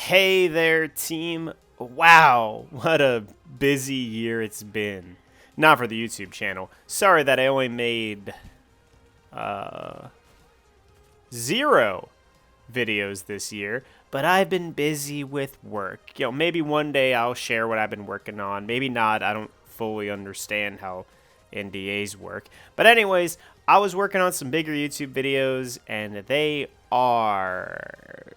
Hey there, team. Wow, what a busy year it's been. Not for the YouTube channel. Sorry that I only made, 0 videos this year, but I've been busy with work. Maybe one day I'll share what I've been working on. Maybe not. I don't fully understand how NDAs work. But anyways, I was working on some bigger YouTube videos, and they are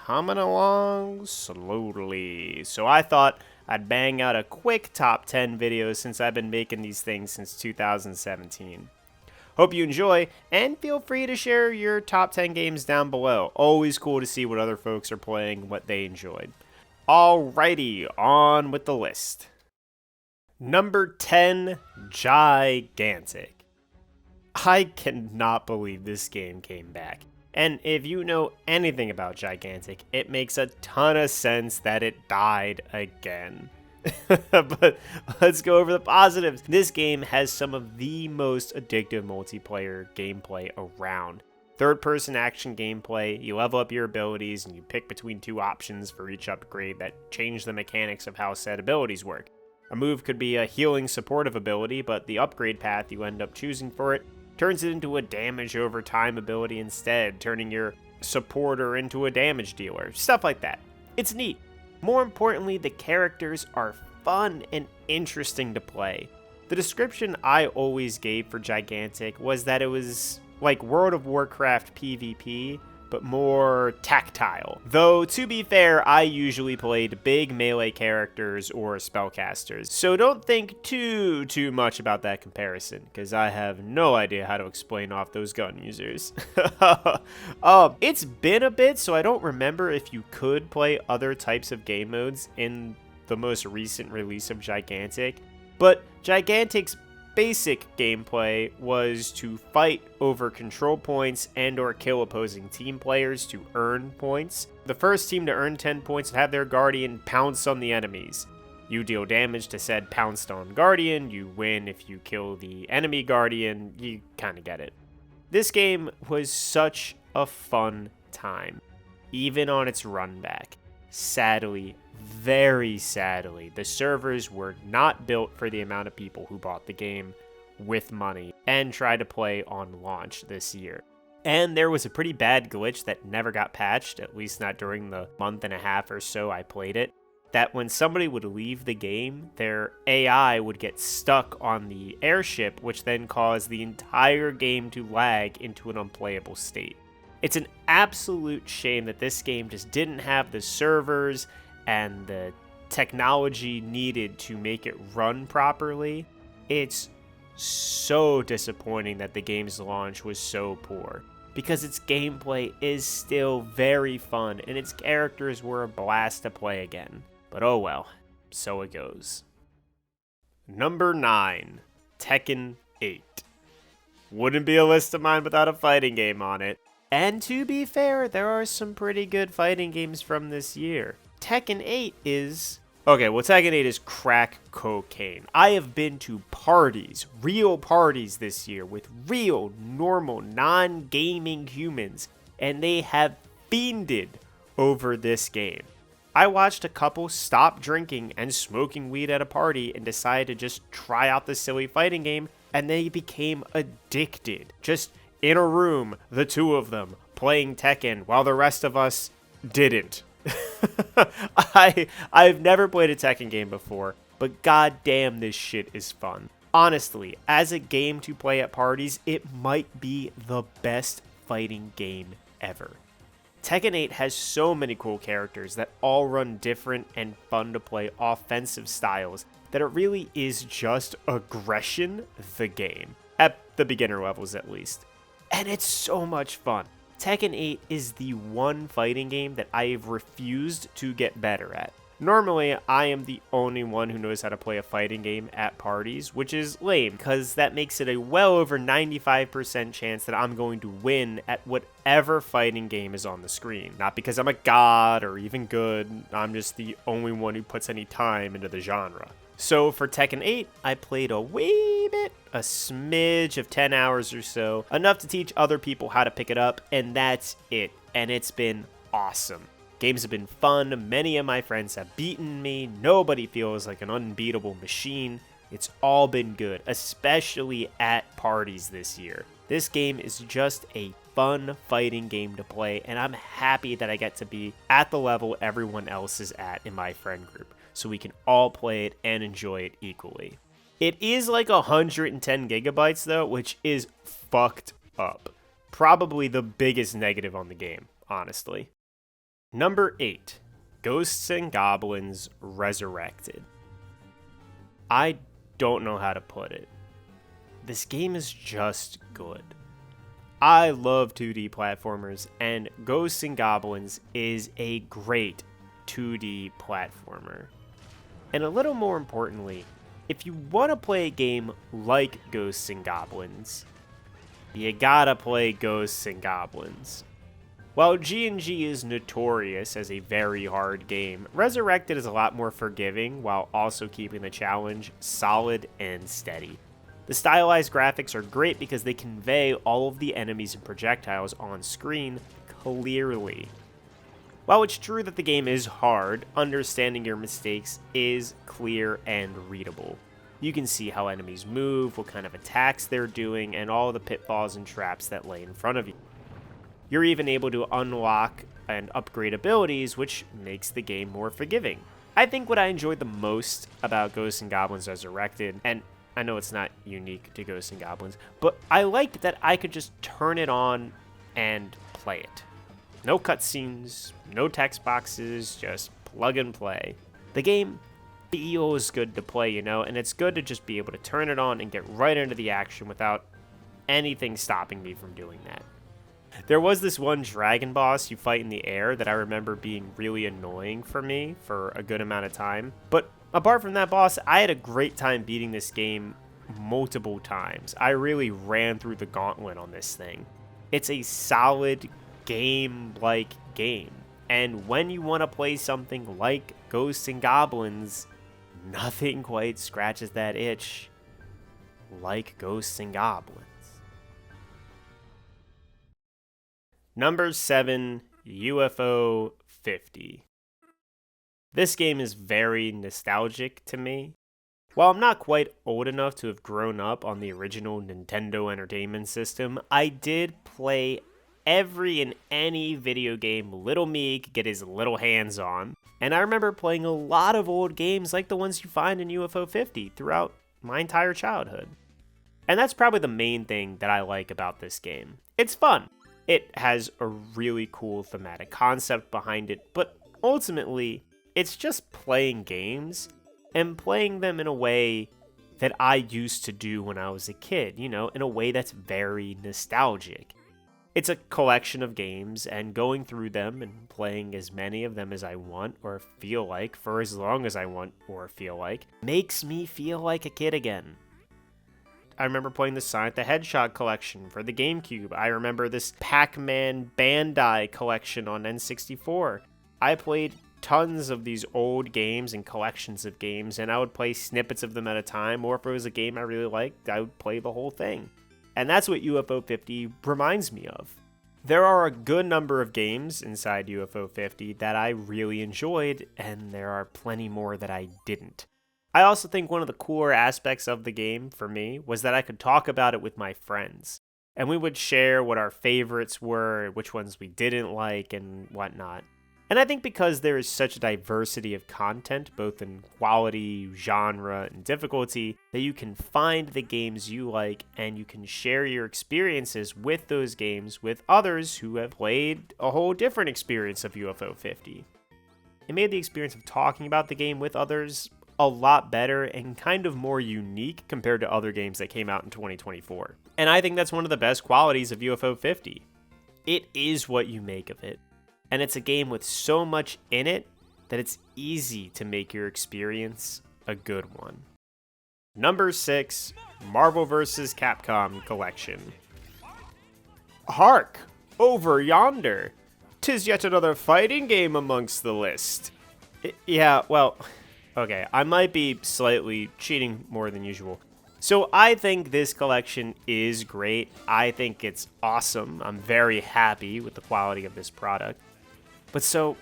coming along slowly. So I thought I'd bang out a quick top 10 videos since I've been making these things since 2017. Hope you enjoy, and feel free to share your top 10 games down below. Always cool to see what other folks are playing, what they enjoyed. Alrighty, on with the list. Number 10, Gigantic. I cannot believe this game came back. And if you know anything about Gigantic, it makes a ton of sense that it died again. But let's go over the positives. This game has some of the most addictive multiplayer gameplay around. Third-person action gameplay, you level up your abilities and you pick between 2 options for each upgrade that change the mechanics of how said abilities work. A move could be a healing supportive ability, but the upgrade path you end up choosing for it turns it into a damage over time ability instead, turning your supporter into a damage dealer. Stuff like that. It's neat. More importantly, the characters are fun and interesting to play. The description I always gave for Gigantic was that it was like World of Warcraft PvP, but more tactile. Though, to be fair, I usually played big melee characters or spellcasters, so don't think too much about that comparison, because I have no idea how to explain off those gun users. It's been a bit, so I don't remember if you could play other types of game modes in the most recent release of Gigantic, but Gigantic's basic gameplay was to fight over control points and or kill opposing team players to earn points. The first team to earn 10 points would have their guardian pounce on the enemies. You deal damage to said pounced on guardian, you win if you kill the enemy guardian, you kinda get it. This game was such a fun time, even on its run back. Sadly, very sadly, the servers were not built for the amount of people who bought the game with money and tried to play on launch this year. And there was a pretty bad glitch that never got patched, at least not during the month and a half or so I played it, that when somebody would leave the game, their AI would get stuck on the airship, which then caused the entire game to lag into an unplayable state. It's an absolute shame that this game just didn't have the servers and the technology needed to make it run properly. It's so disappointing that the game's launch was so poor, because its gameplay is still very fun and its characters were a blast to play again. But oh well, so it goes. Number 9, Tekken 8. Wouldn't be a list of mine without a fighting game on it. And to be fair, there are some pretty good fighting games from this year. Tekken 8 is... Okay, well, Tekken 8 is crack cocaine. I have been to parties, real parties this year, with real, normal, non-gaming humans, and they have fiended over this game. I watched a couple stop drinking and smoking weed at a party and decided to just try out this silly fighting game, and they became addicted. Just in a room, the two of them, playing Tekken, while the rest of us didn't. I've never played a Tekken game before, but goddamn, this shit is fun. Honestly, as a game to play at parties, it might be the best fighting game ever. Tekken 8 has so many cool characters that all run different and fun to play offensive styles that it really is just aggression the game, at the beginner levels at least. And it's so much fun. Tekken 8 is the one fighting game that I have refused to get better at. Normally, I am the only one who knows how to play a fighting game at parties, which is lame, because that makes it a well over 95% chance that I'm going to win at whatever fighting game is on the screen. Not because I'm a god or even good, I'm just the only one who puts any time into the genre. So for Tekken 8, I played a wee bit, a smidge of 10 hours or so, enough to teach other people how to pick it up, and that's it. And it's been awesome. Games have been fun, many of my friends have beaten me, nobody feels like an unbeatable machine. It's all been good, especially at parties this year. This game is just a fun fighting game to play, and I'm happy that I get to be at the level everyone else is at in my friend group, so we can all play it and enjoy it equally. It is like 110 gigabytes though, which is fucked up. Probably the biggest negative on the game, honestly. Number 8, Ghosts and Goblins Resurrected. I don't know how to put it. This game is just good. I love 2D platformers, and Ghosts and Goblins is a great 2D platformer. And a little more importantly, if you want to play a game like Ghosts and Goblins, you gotta play Ghosts and Goblins. While G&G is notorious as a very hard game, Resurrected is a lot more forgiving while also keeping the challenge solid and steady. The stylized graphics are great because they convey all of the enemies and projectiles on screen clearly. While it's true that the game is hard, understanding your mistakes is clear and readable. You can see how enemies move, what kind of attacks they're doing, and all the pitfalls and traps that lay in front of you. You're even able to unlock and upgrade abilities, which makes the game more forgiving. I think what I enjoyed the most about Ghosts and Goblins Resurrected, and I know it's not unique to Ghosts and Goblins, but I liked that I could just turn it on and play it. No cutscenes, no text boxes, just plug and play. The game feels good to play, you know, and it's good to just be able to turn it on and get right into the action without anything stopping me from doing that. There was this one dragon boss you fight in the air that I remember being really annoying for me for a good amount of time. But apart from that boss, I had a great time beating this game multiple times. I really ran through the gauntlet on this thing. It's a solid game-like game. And when you want to play something like Ghosts and Goblins, nothing quite scratches that itch like Ghosts and Goblins. Number 7, UFO 50. This game is very nostalgic to me. While I'm not quite old enough to have grown up on the original Nintendo Entertainment System, I did play every and any video game little me could get his little hands on. And I remember playing a lot of old games like the ones you find in UFO 50 throughout my entire childhood. And that's probably the main thing that I like about this game. It's fun. It has a really cool thematic concept behind it, but ultimately, it's just playing games and playing them in a way that I used to do when I was a kid, you know, in a way that's very nostalgic. It's a collection of games, and going through them and playing as many of them as I want or feel like for as long as I want or feel like makes me feel like a kid again. I remember playing the Sonic the Hedgehog collection for the GameCube. I remember this Pac-Man Bandai collection on N64. I played tons of these old games and collections of games, and I would play snippets of them at a time, or if it was a game I really liked, I would play the whole thing. And that's what UFO 50 reminds me of. There are a good number of games inside UFO 50 that I really enjoyed, and there are plenty more that I didn't. I also think one of the cooler aspects of the game for me was that I could talk about it with my friends. And we would share what our favorites were, which ones we didn't like, and whatnot. And I think because there is such a diversity of content, both in quality, genre, and difficulty, that you can find the games you like and you can share your experiences with those games with others who have played a whole different experience of UFO 50. It made the experience of talking about the game with others a lot better and kind of more unique compared to other games that came out in 2024. And I think that's one of the best qualities of UFO 50. It is what you make of it. And it's a game with so much in it that it's easy to make your experience a good one. Number 6, Marvel vs. Capcom Collection. Hark! Over yonder! 'Tis yet another fighting game amongst the list. Okay, I might be slightly cheating more than usual. So I think this collection is great. I think it's awesome. I'm very happy with the quality of this product. But so,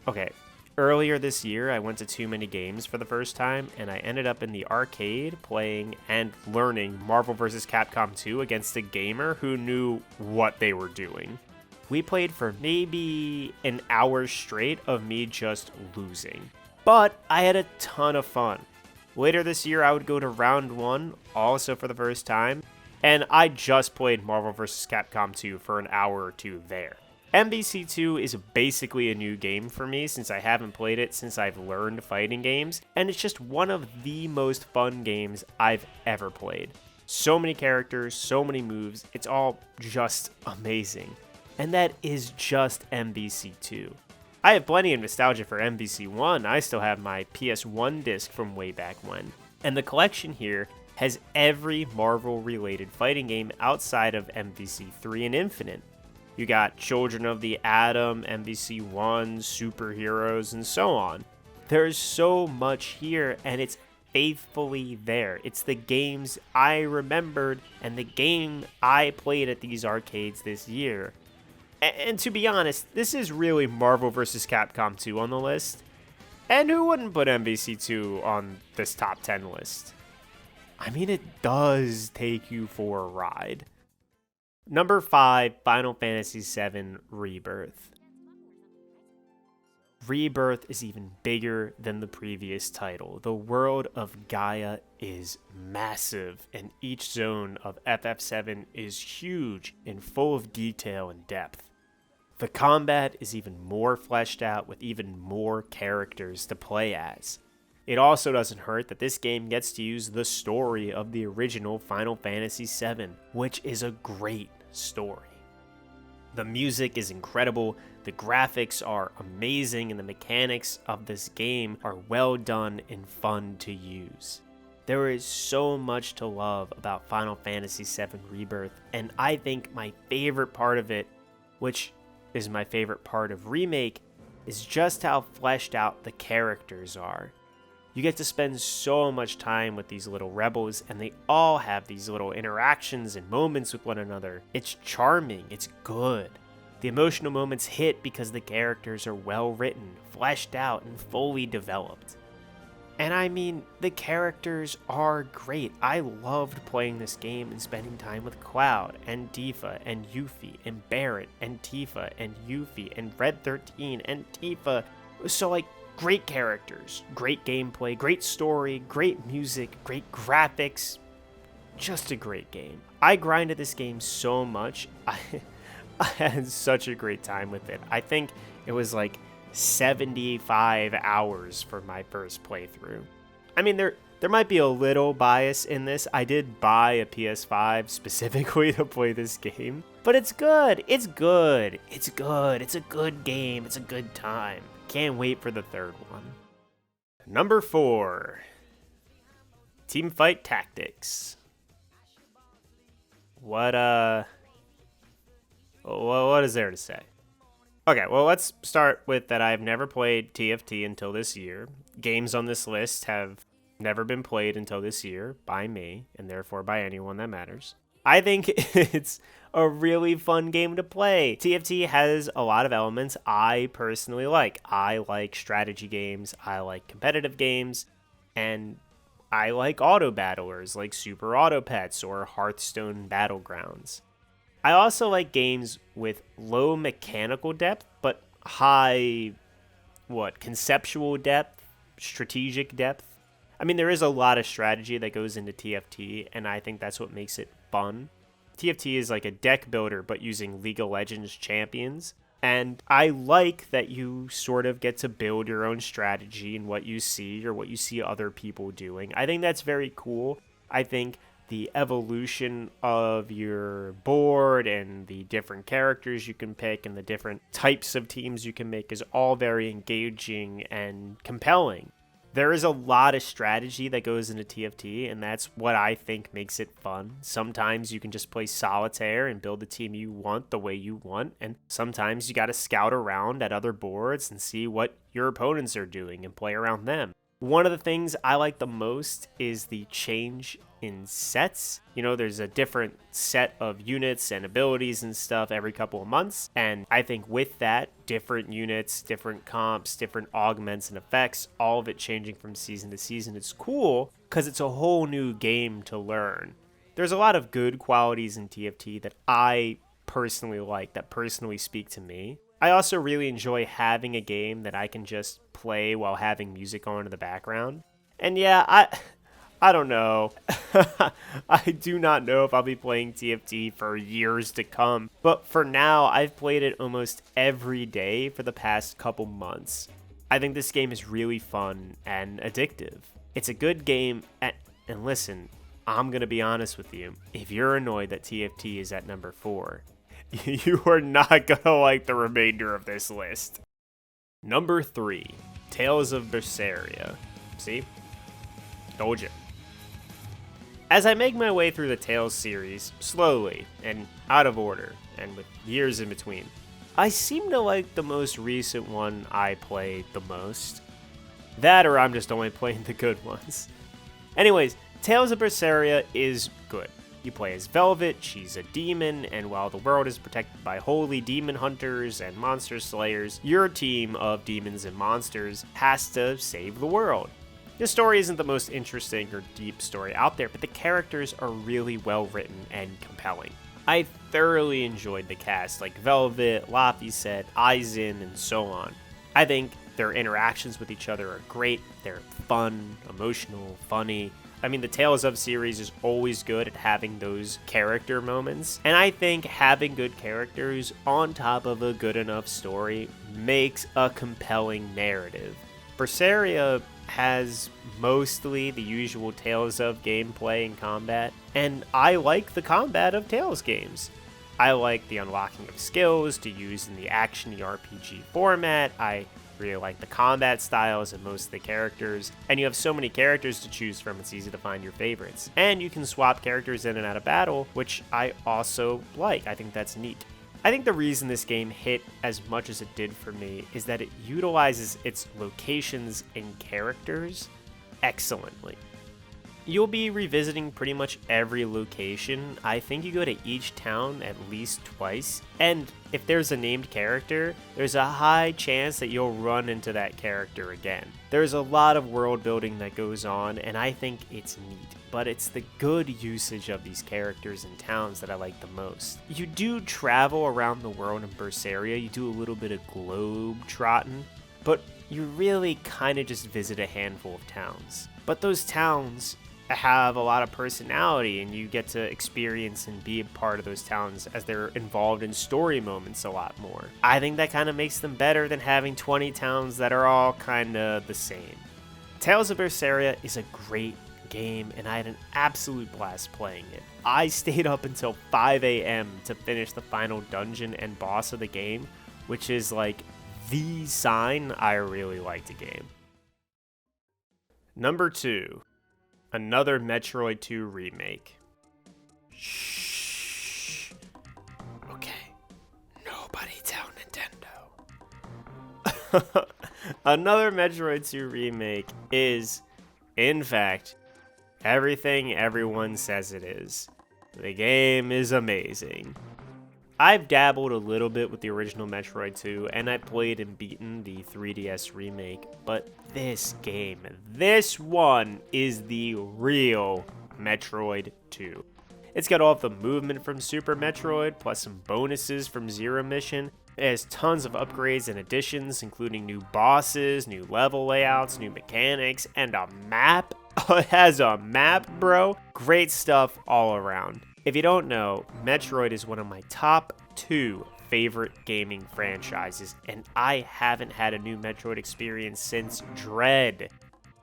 Okay, earlier this year, I went to Too Many Games for the first time, and I ended up in the arcade playing and learning Marvel vs. Capcom 2 against a gamer who knew what they were doing. We played for maybe an hour straight of me just losing. But I had a ton of fun. Later this year, I would go to round 1, also for the first time, and I just played Marvel vs. Capcom 2 for an hour or two there. MVC2 is basically a new game for me since I haven't played it since I've learned fighting games, and it's just one of the most fun games I've ever played. So many characters, so many moves, it's all just amazing. And that is just MVC2. I have plenty of nostalgia for MVC1. I still have my PS1 disc from way back when. And the collection here has every Marvel-related fighting game outside of MVC3 and Infinite. You got Children of the Atom, MVC1, Superheroes, and so on. There's so much here, and it's faithfully there. It's the games I remembered and the game I played at these arcades this year. And to be honest, this is really Marvel vs. Capcom 2 on the list. And who wouldn't put MVC2 on this top 10 list? I mean, it does take you for a ride. Number 5, Final Fantasy VII Rebirth. Rebirth is even bigger than the previous title. The world of Gaia is massive, and each zone of FF7 is huge and full of detail and depth. The combat is even more fleshed out with even more characters to play as. It also doesn't hurt that this game gets to use the story of the original Final Fantasy VII, which is a great story. The music is incredible, the graphics are amazing, and the mechanics of this game are well done and fun to use. There is so much to love about Final Fantasy VII Rebirth, and I think my favorite part of it, which is my favorite part of Remake, is just how fleshed out the characters are. You get to spend so much time with these little rebels, and they all have these little interactions and moments with one another. It's charming, it's good. The emotional moments hit because the characters are well written, fleshed out, and fully developed. And I mean, the characters are great. I loved playing this game and spending time with Cloud, and Tifa, and Yuffie, and Barret, and Tifa, and Yuffie, and Red 13, and Tifa. So great characters, great gameplay, great story, great music, great graphics. Just a great game. I grinded this game so much. I had such a great time with it. I think it was 75 hours for my first playthrough. I mean, there might be a little bias in this. I did buy a PS5 specifically to play this game, but it's good. It's good. It's good. It's a good game. It's a good time. Can't wait for the third one. Number 4, Teamfight Tactics. What is there to say? Okay, well, let's start with that I've never played TFT until this year. Games on this list have never been played until this year by me, and therefore by anyone that matters. I think it's a really fun game to play. TFT has a lot of elements I personally like. I like strategy games, I like competitive games, and I like auto battlers like Super Auto Pets or Hearthstone Battlegrounds. I also like games with low mechanical depth, but high, conceptual depth, strategic depth. I mean, there is a lot of strategy that goes into TFT, and I think that's what makes it fun. TFT is like a deck builder, but using League of Legends champions. And I like that you sort of get to build your own strategy in what you see or what you see other people doing. I think that's very cool. I think the evolution of your board and the different characters you can pick and the different types of teams you can make is all very engaging and compelling. There is a lot of strategy that goes into TFT, and that's what I think makes it fun. Sometimes you can just play solitaire and build the team you want the way you want, and sometimes you got to scout around at other boards and see what your opponents are doing and play around them. One of the things I like the most is the change in sets. You know, there's a different set of units and abilities and stuff every couple of months. And I think with that, different units, different comps, different augments and effects, all of it changing from season to season, it's cool because it's a whole new game to learn. There's a lot of good qualities in TFT that I personally like, that personally speak to me. I also really enjoy having a game that I can just play while having music on in the background. And yeah, I don't know. I do not know if I'll be playing TFT for years to come. But for now, I've played it almost every day for the past couple months. I think this game is really fun and addictive. It's a good game, and listen, I'm going to be honest with you. If you're annoyed that TFT is at number 4, you are not going to like the remainder of this list. Number 3, Tales of Berseria. See? Told you. As I make my way through the Tales series, slowly and out of order, and with years in between, I seem to like the most recent one I played the most. That or I'm just only playing the good ones. Anyways, Tales of Berseria is good. You play as Velvet, she's a demon, and while the world is protected by holy demon hunters and monster slayers, your team of demons and monsters has to save the world. The story isn't the most interesting or deep story out there, but the characters are really well written and compelling. I thoroughly enjoyed the cast, like Velvet, Laphicet, Aizen, and so on. I think their interactions with each other are great, they're fun, emotional, funny. I mean, the Tales of series is always good at having those character moments, and I think having good characters on top of a good enough story makes a compelling narrative. Berseria has mostly the usual Tales of gameplay and combat, and I like the combat of Tales games. I like the unlocking of skills to use in the action RPG format. I really like the combat styles of most of the characters, and you have so many characters to choose from, it's easy to find your favorites. And you can swap characters in and out of battle, which I also like. I think that's neat. I think the reason this game hit as much as it did for me is that it utilizes its locations and characters excellently. You'll be revisiting pretty much every location. I think you go to each town at least twice, and if there's a named character, there's a high chance that you'll run into that character again. There's a lot of world building that goes on, and I think it's neat, but it's the good usage of these characters and towns that I like the most. You do travel around the world in Berseria, you do a little bit of globe trotting, but you really kind of just visit a handful of towns. But those towns have a lot of personality, and you get to experience and be a part of those towns as they're involved in story moments a lot more. I think that kind of makes them better than having 20 towns that are all kind of the same. Tales of Berseria is a great game, and I had an absolute blast playing it. I stayed up until 5 a.m. to finish the final dungeon and boss of the game, which is like the sign I really liked the game. Number 2. Another Metroid 2 remake. Shh. Okay. Nobody tell Nintendo. Another Metroid 2 remake is, in fact, everything everyone says it is. The game is amazing. I've dabbled a little bit with the original Metroid 2, and I played and beaten the 3DS remake, but this game, this one, is the real Metroid 2. It's got all of the movement from Super Metroid, plus some bonuses from Zero Mission. It has tons of upgrades and additions, including new bosses, new level layouts, new mechanics, and a map. It has a map, bro. Great stuff all around. If you don't know, Metroid is one of my top 2 favorite gaming franchises, and I haven't had a new Metroid experience since Dread.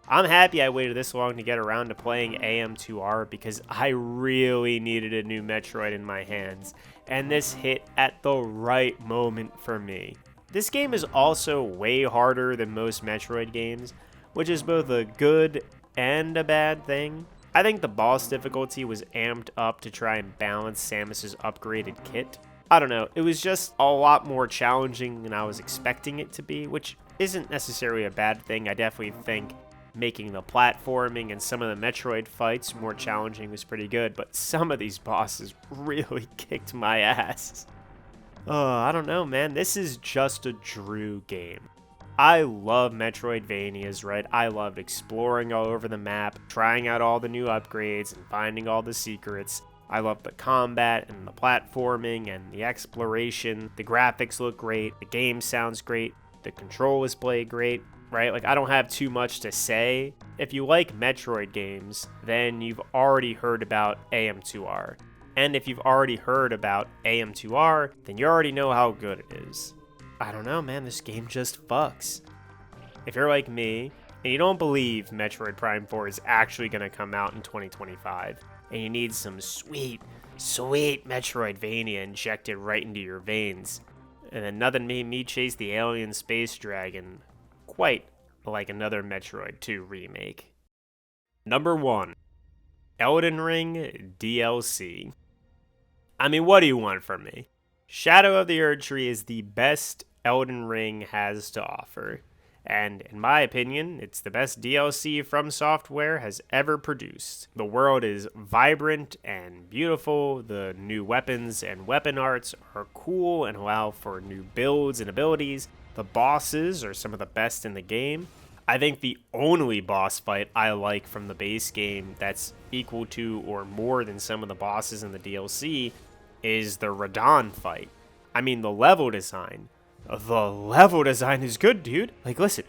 I'm happy I waited this long to get around to playing AM2R because I really needed a new Metroid in my hands, and this hit at the right moment for me. This game is also way harder than most Metroid games, which is both a good and a bad thing. I think the boss difficulty was amped up to try and balance Samus's upgraded kit. I don't know, it was just a lot more challenging than I was expecting it to be, which isn't necessarily a bad thing. I definitely think Making the platforming and some of the Metroid fights more challenging was pretty good, but some of these bosses really kicked my ass. Oh, I don't know, man. This is just a Drew game. I love Metroidvanias, right? I loved exploring all over the map, trying out all the new upgrades, and finding all the secrets. I love the combat and the platforming and the exploration. The graphics look great. The game sounds great. The controls play great, right? Like, I don't have too much to say. If you like Metroid games, then you've already heard about AM2R. And if you've already heard about AM2R, then you already know how good it is. I don't know, man. This game just fucks. If you're like me, and you don't believe Metroid Prime 4 is actually going to come out in 2025, and you need some sweet Metroidvania injected right into your veins, and then nothing made me chase the alien space dragon quite like another Metroid 2 remake. Number 1, Elden Ring DLC. I mean, what do you want from me? Shadow of the Erdtree is the best Elden Ring has to offer. And in my opinion, it's the best DLC From Software has ever produced. The world is vibrant and beautiful, the new weapons and weapon arts are cool and allow for new builds and abilities. The bosses are some of the best in the game. I think the only boss fight I like from the base game that's equal to or more than some of the bosses in the DLC is the Radon fight. I mean, the level design. The level design is good, dude. Like, listen.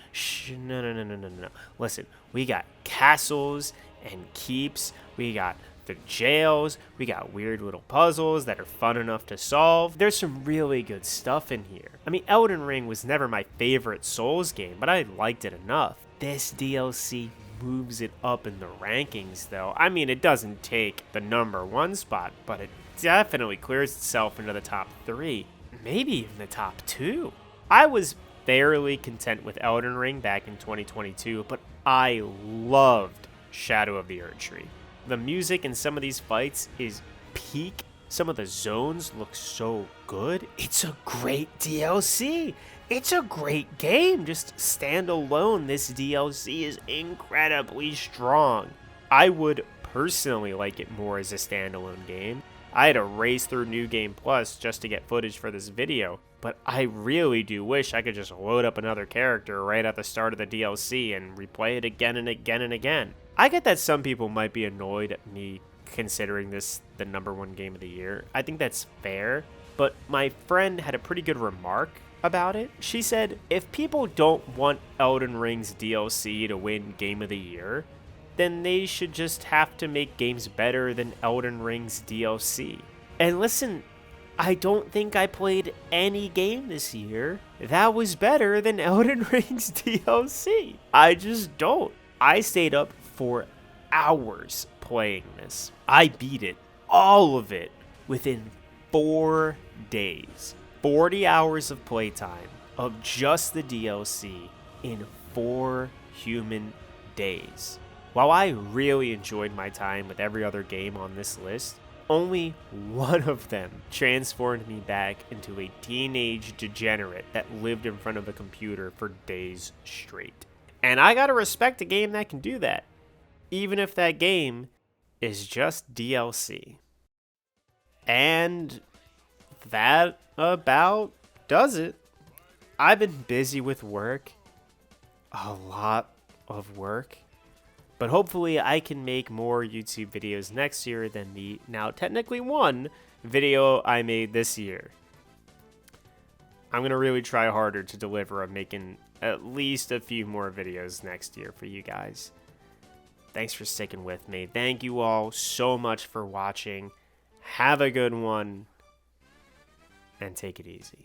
No. Listen, we got castles and keeps. We got the jails. We got weird little puzzles that are fun enough to solve. There's some really good stuff in here. I mean, Elden Ring was never my favorite Souls game, but I liked it enough. This DLC moves it up in the rankings, though. I mean, it doesn't take the number 1 spot, but it definitely clears itself into the top 3. Maybe even the top 2. I was fairly content with Elden Ring back in 2022, but I loved Shadow of the Erdtree. The music in some of these fights is peak. Some of the zones look so good. It's a great DLC. It's a great game. Just stand alone, this DLC is incredibly strong. I would personally like it more as a standalone game. I had to race through New Game Plus just to get footage for this video, but I really do wish I could just load up another character right at the start of the DLC and replay it again and again and again. I get that some people might be annoyed at me considering this the number 1 game of the year. I think that's fair, but my friend had a pretty good remark about it. She said, if people don't want Elden Ring's DLC to win Game of the Year, then they should just have to make games better than Elden Ring's DLC. And listen, I don't think I played any game this year that was better than Elden Ring's DLC. I just don't. I stayed up for hours playing this. I beat it, all of it, within 4 days. 40 hours of playtime of just the DLC in 4 human days. While I really enjoyed my time with every other game on this list, only one of them transformed me back into a teenage degenerate that lived in front of a computer for days straight. And I gotta respect a game that can do that, even if that game is just DLC. And that about does it. I've been busy with work, a lot of work. But hopefully I can make more YouTube videos next year than the now technically 1 video I made this year. I'm going to really try harder to deliver on making at least a few more videos next year for you guys. Thanks for sticking with me. Thank you all so much for watching. Have a good one, and take it easy.